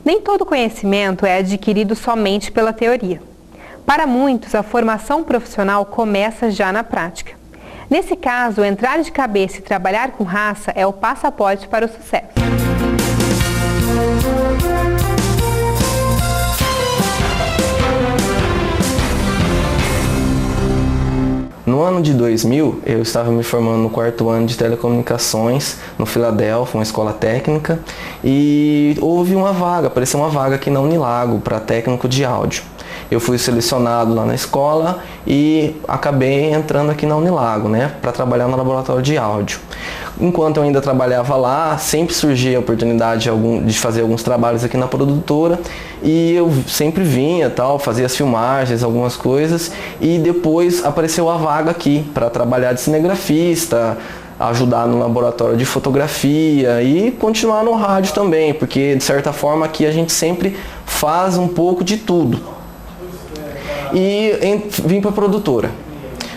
Nem todo conhecimento é adquirido somente pela teoria. Para muitos, a formação profissional começa já na prática. Nesse caso, entrar de cabeça e trabalhar com raça é o passaporte para o sucesso. No ano de 2000, eu estava me formando no 4º ano de telecomunicações, no Filadélfia, uma escola técnica, e houve uma vaga, apareceu uma vaga aqui na Unilago para técnico de áudio. Eu fui selecionado lá na escola e acabei entrando aqui na Unilago, para trabalhar no laboratório de áudio. Enquanto eu ainda trabalhava lá, sempre surgia a oportunidade de fazer alguns trabalhos aqui na produtora e eu sempre vinha, fazia as filmagens, algumas coisas, e depois apareceu a vaga aqui para trabalhar de cinegrafista, ajudar no laboratório de fotografia e continuar no rádio também, porque de certa forma aqui a gente sempre faz um pouco de tudo. E vim para a produtora.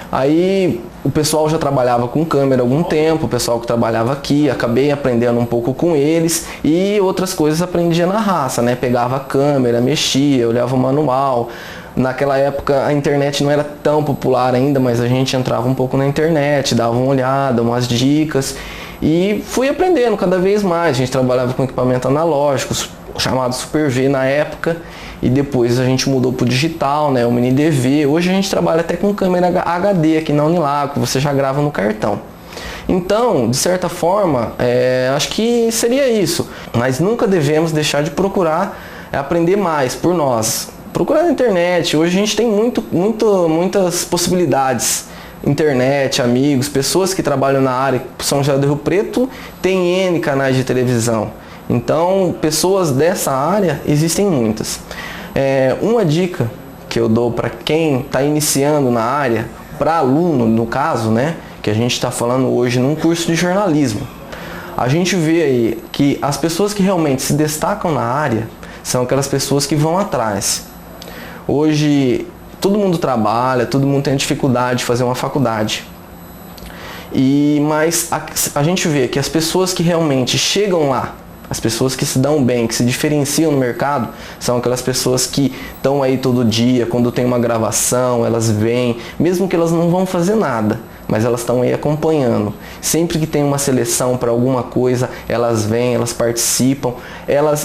Aí o pessoal já trabalhava com câmera há algum tempo, o pessoal que trabalhava aqui, acabei aprendendo um pouco com eles e outras coisas aprendia na raça, Pegava a câmera, mexia, olhava o manual. Naquela época a internet não era tão popular ainda, mas a gente entrava um pouco na internet, dava uma olhada, umas dicas e fui aprendendo cada vez mais. A gente trabalhava com equipamento analógico, chamado Super V na época, e depois a gente mudou para o digital, o Mini DV. Hoje a gente trabalha até com câmera HD aqui na Unilago, você já grava no cartão. Então, de certa forma, acho que seria isso. Mas nunca devemos deixar de procurar aprender mais por nós. Procurar na internet, hoje a gente tem muitas possibilidades. Internet, amigos, pessoas que trabalham na área. São José do Rio Preto tem N canais de televisão. Então, pessoas dessa área existem muitas. Uma dica que eu dou para quem está iniciando na área, para aluno no caso, que a gente está falando hoje num curso de jornalismo. A gente vê aí que as pessoas que realmente se destacam na área são aquelas pessoas que vão atrás. Hoje, todo mundo trabalha, todo mundo tem dificuldade de fazer uma faculdade. Mas a gente vê que as pessoas que realmente chegam lá, as pessoas que se dão bem, que se diferenciam no mercado, são aquelas pessoas que estão aí todo dia, quando tem uma gravação, elas vêm, mesmo que elas não vão fazer nada, mas elas estão aí acompanhando. Sempre que tem uma seleção para alguma coisa, elas vêm, elas participam,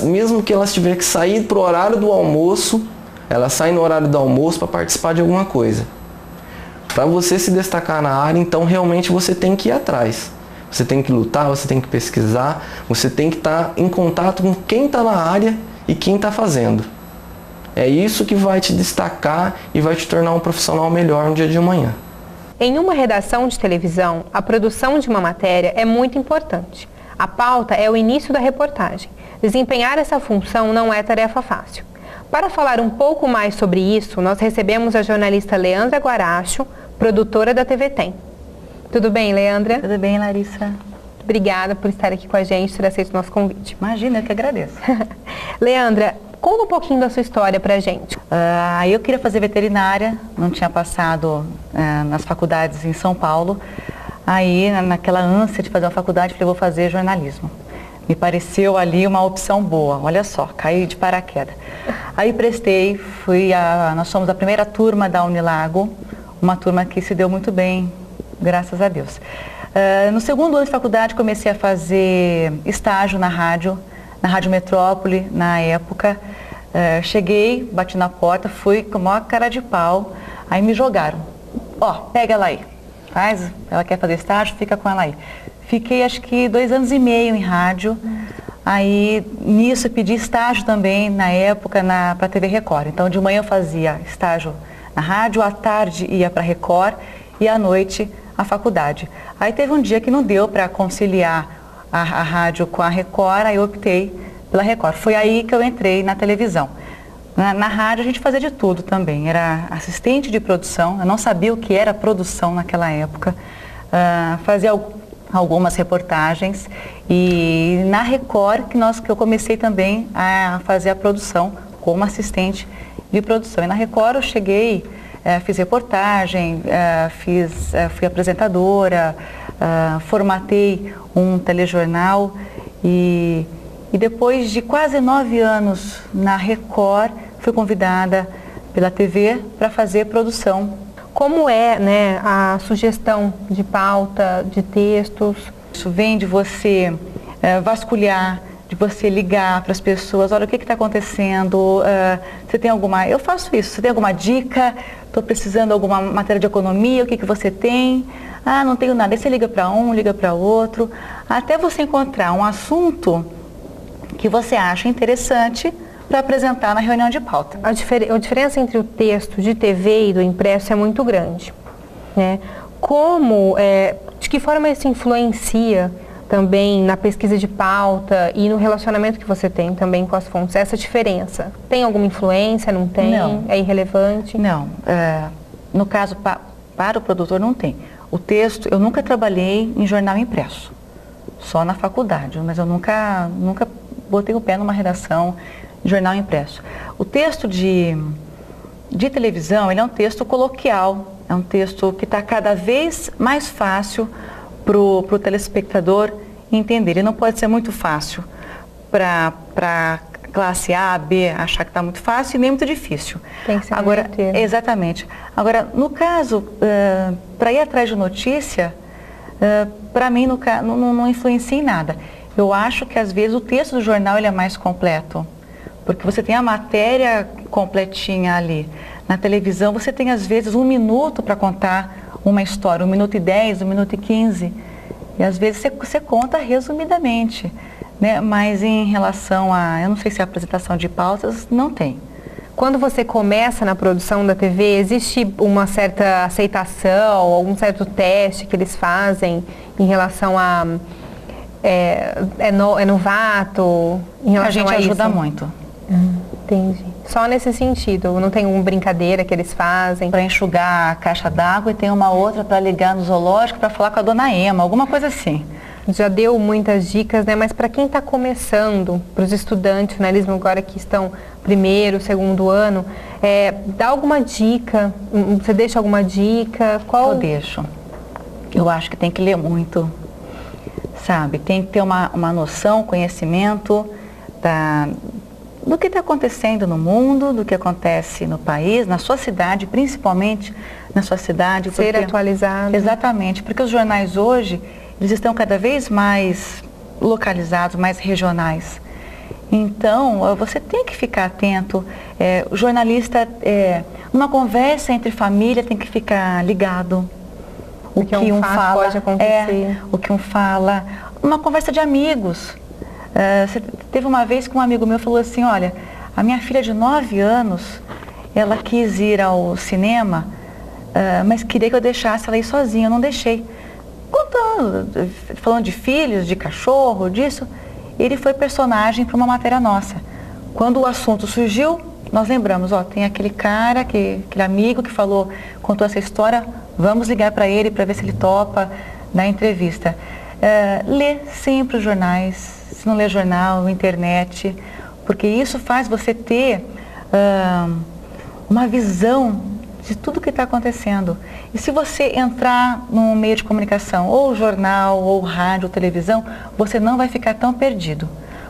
mesmo que elas tiverem que sair para o horário do almoço, elas saem no horário do almoço para participar de alguma coisa. Para você se destacar na área, então realmente você tem que ir atrás. Você tem que lutar, você tem que pesquisar, você tem que estar em contato com quem está na área e quem está fazendo. É isso que vai te destacar e vai te tornar um profissional melhor no dia de amanhã. Em uma redação de televisão, a produção de uma matéria é muito importante. A pauta é o início da reportagem. Desempenhar essa função não é tarefa fácil. Para falar um pouco mais sobre isso, nós recebemos a jornalista Leandra Guaracho, produtora da TV Tem. Tudo bem, Leandra? Tudo bem, Larissa. Obrigada por estar aqui com a gente, ter aceito o nosso convite. Imagina, eu que agradeço. Leandra, conta um pouquinho da sua história pra gente. Eu queria fazer veterinária, não tinha passado nas faculdades em São Paulo. Aí, naquela ânsia de fazer uma faculdade, falei, vou fazer jornalismo. Me pareceu ali uma opção boa, olha só, caí de paraquedas. Aí prestei, nós somos a primeira turma da Unilago, uma turma que se deu muito bem, graças a Deus. No segundo ano de faculdade comecei a fazer estágio na Rádio Metrópole, na época. Cheguei, bati na porta, fui com a maior cara de pau, aí me jogaram. Pega ela aí, ela quer fazer estágio, fica com ela aí. Fiquei acho que 2 anos e meio em rádio, aí nisso eu pedi estágio também na época para a TV Record. Então de manhã eu fazia estágio na rádio, à tarde ia para a Record e à noite a faculdade. Aí teve um dia que não deu para conciliar a rádio com a Record, aí eu optei pela Record. Foi aí que eu entrei na televisão. Na rádio a gente fazia de tudo também, era assistente de produção, eu não sabia o que era produção naquela época, fazia algumas reportagens e na Record que eu comecei também a fazer a produção como assistente de produção. E na Record eu cheguei, fiz reportagem, fui apresentadora, formatei um telejornal e E depois de quase 9 anos na Record, fui convidada pela TV para fazer produção. Como é, né, a sugestão de pauta, de textos? Isso vem de você vasculhar, de você ligar para as pessoas, olha, o que está acontecendo, você tem alguma... Eu faço isso, você tem alguma dica? Estou precisando de alguma matéria de economia, o que você tem? Ah, não tenho nada. Aí você liga para um, liga para outro, até você encontrar um assunto que você acha interessante para apresentar na reunião de pauta. A diferença entre o texto de TV e do impresso é muito grande, né? De que forma isso influencia também na pesquisa de pauta e no relacionamento que você tem também com as fontes? Essa diferença tem alguma influência? Não tem? Não. É irrelevante? Não. No caso, para o produtor não tem. O texto, eu nunca trabalhei em jornal impresso, só na faculdade, mas eu nunca botei o pé numa redação de jornal impresso. O texto de televisão, ele é um texto coloquial, é um texto que está cada vez mais fácil para o telespectador entender. Ele não pode ser muito fácil para classe A, B, achar que está muito fácil e nem muito difícil. Tem que ser agora, exatamente. Agora, no caso, para ir atrás de notícia, para mim não influencia em nada. Eu acho que às vezes o texto do jornal ele é mais completo, porque você tem a matéria completinha ali. Na televisão você tem às vezes 1 minuto para contar uma história, 1 minuto e 10, 1 minuto e 15. E às vezes você conta resumidamente, né? Mas em relação eu não sei se a apresentação de pautas, não tem. Quando você começa na produção da TV, existe uma certa aceitação, algum certo teste que eles fazem em relação a... É novato? Em relação a gente ajuda muito. Entendi. Só nesse sentido, não tem uma brincadeira que eles fazem? Para enxugar a caixa d'água e tem uma outra para ligar no zoológico para falar com a dona Ema, alguma coisa assim. Já deu muitas dicas, né? Mas para quem está começando, para os estudantes de jornalismo agora que estão primeiro, segundo ano, dá alguma dica? Você deixa alguma dica? Eu deixo. Eu acho que tem que ler muito, sabe? Tem que ter uma noção, conhecimento do que está acontecendo no mundo, do que acontece no país, na sua cidade, principalmente na sua cidade. Ser atualizado. Exatamente, porque os jornais hoje, eles estão cada vez mais localizados, mais regionais. Então, você tem que ficar atento. O jornalista, numa conversa entre família, tem que ficar ligado. O que um fala pode acontecer. O que um fala. Uma conversa de amigos. Teve uma vez que um amigo meu falou assim, olha, a minha filha de 9 anos, ela quis ir ao cinema, mas queria que eu deixasse ela ir sozinha, eu não deixei. Contando, falando de filhos, de cachorro, disso, ele foi personagem para uma matéria nossa. Quando o assunto surgiu, nós lembramos, tem aquele cara, aquele amigo que contou essa história, vamos ligar para ele para ver se ele topa na entrevista. Lê sempre os jornais, se não lê jornal, internet, porque isso faz você ter uma visão de tudo que está acontecendo. E se você entrar num meio de comunicação, ou jornal, ou rádio, ou televisão, você não vai ficar tão perdido.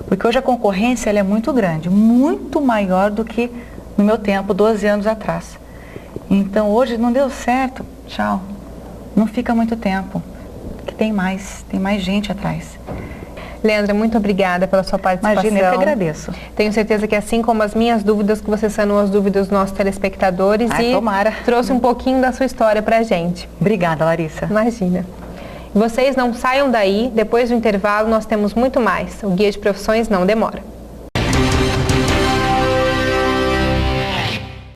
Porque hoje a concorrência ela é muito grande, muito maior do que no meu tempo, 12 anos atrás. Então hoje não deu certo, tchau. Não fica muito tempo, que tem mais gente atrás. Leandra, muito obrigada pela sua participação. Imagina, eu que agradeço. Tenho certeza que assim como as minhas dúvidas, que você sanou as dúvidas dos nossos telespectadores tomara. Trouxe um pouquinho da sua história pra gente. Obrigada, Larissa. Imagina. Vocês não saiam daí, depois do intervalo nós temos muito mais. O Guia de Profissões não demora.